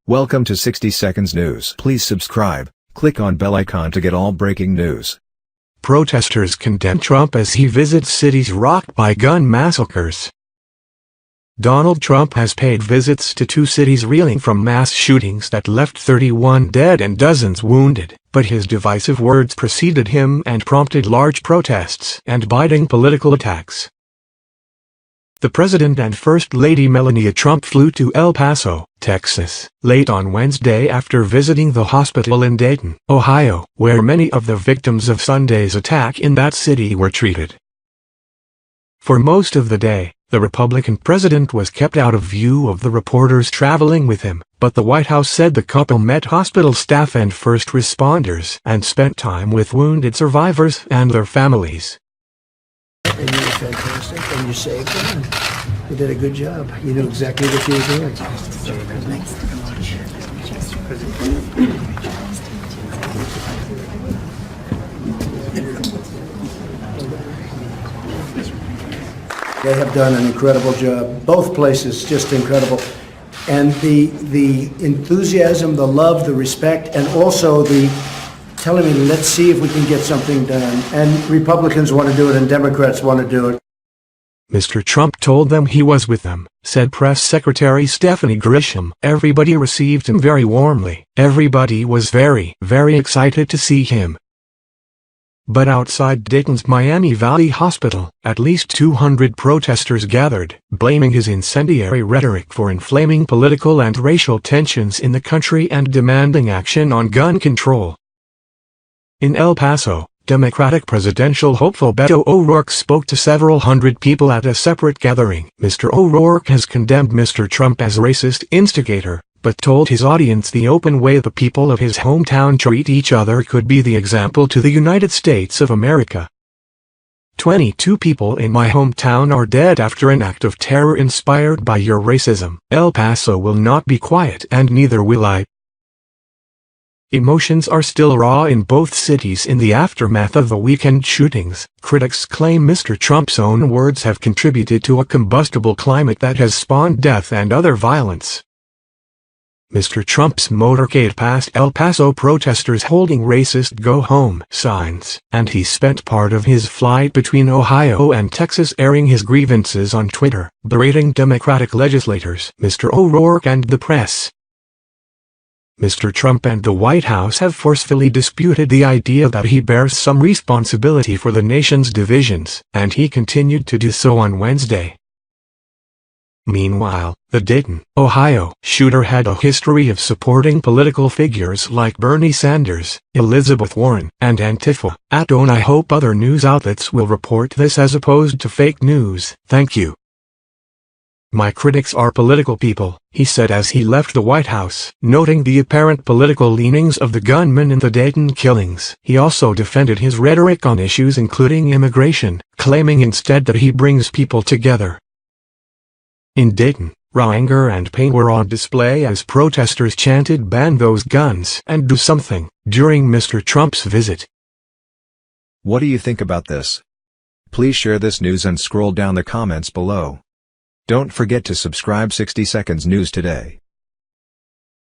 Welcome to 60 Seconds News. Please subscribe, click on bell icon to get all breaking news. Protesters condemn Trump as he visits cities rocked by gun massacres. Donald Trump has paid visits to two cities reeling from mass shootings that left 31 dead and dozens wounded, but his divisive words preceded him and prompted large protests and biting political attacks. The President and First Lady Melania Trump flew to El Paso, Texas, late on Wednesday after visiting the hospital in Dayton, Ohio, where many of the victims of Sunday's attack in that city were treated. For most of the day, the Republican president was kept out of view of the reporters traveling with him, but the White House said the couple met hospital staff and first responders and spent time with wounded survivors and their families. And you were fantastic, and you saved them, and you did a good job. You knew exactly what you were doing. Thanks very much. They have done an incredible job. Both places, just incredible. And the enthusiasm, the love, the respect, and also the telling me, let's see if we can get something done. And Republicans want to do it and Democrats want to do it. Mr. Trump told them he was with them, said Press Secretary Stephanie Grisham. Everybody received him very warmly. Everybody was very, very excited to see him. But outside Dayton's Miami Valley Hospital, at least 200 protesters gathered, blaming his incendiary rhetoric for inflaming political and racial tensions in the country and demanding action on gun control. In El Paso, Democratic presidential hopeful Beto O'Rourke spoke to several hundred people at a separate gathering. Mr. O'Rourke has condemned Mr. Trump as a racist instigator, but told his audience the open way the people of his hometown treat each other could be the example to the United States of America. 22 people in my hometown are dead after an act of terror inspired by your racism. El Paso will not be quiet, and neither will I. Emotions are still raw in both cities in the aftermath of the weekend shootings. Critics claim Mr. Trump's own words have contributed to a combustible climate that has spawned death and other violence. Mr. Trump's motorcade passed El Paso protesters holding racist "Go Home" signs, and he spent part of his flight between Ohio and Texas airing his grievances on Twitter, berating Democratic legislators, Mr. O'Rourke, and the press. Mr. Trump and the White House have forcefully disputed the idea that he bears some responsibility for the nation's divisions, and he continued to do so on Wednesday. Meanwhile, the Dayton, Ohio shooter had a history of supporting political figures like Bernie Sanders, Elizabeth Warren, and Antifa. I hope other news outlets will report this as opposed to fake news. Thank you. My critics are political people, he said as he left the White House, noting the apparent political leanings of the gunman in the Dayton killings. He also defended his rhetoric on issues including immigration, claiming instead that he brings people together. In Dayton, raw anger and pain were on display as protesters chanted "Ban those guns" and "Do something" during Mr. Trump's visit. What do you think about this? Please share this news and scroll down the comments below. Don't forget to subscribe 60 Seconds News today.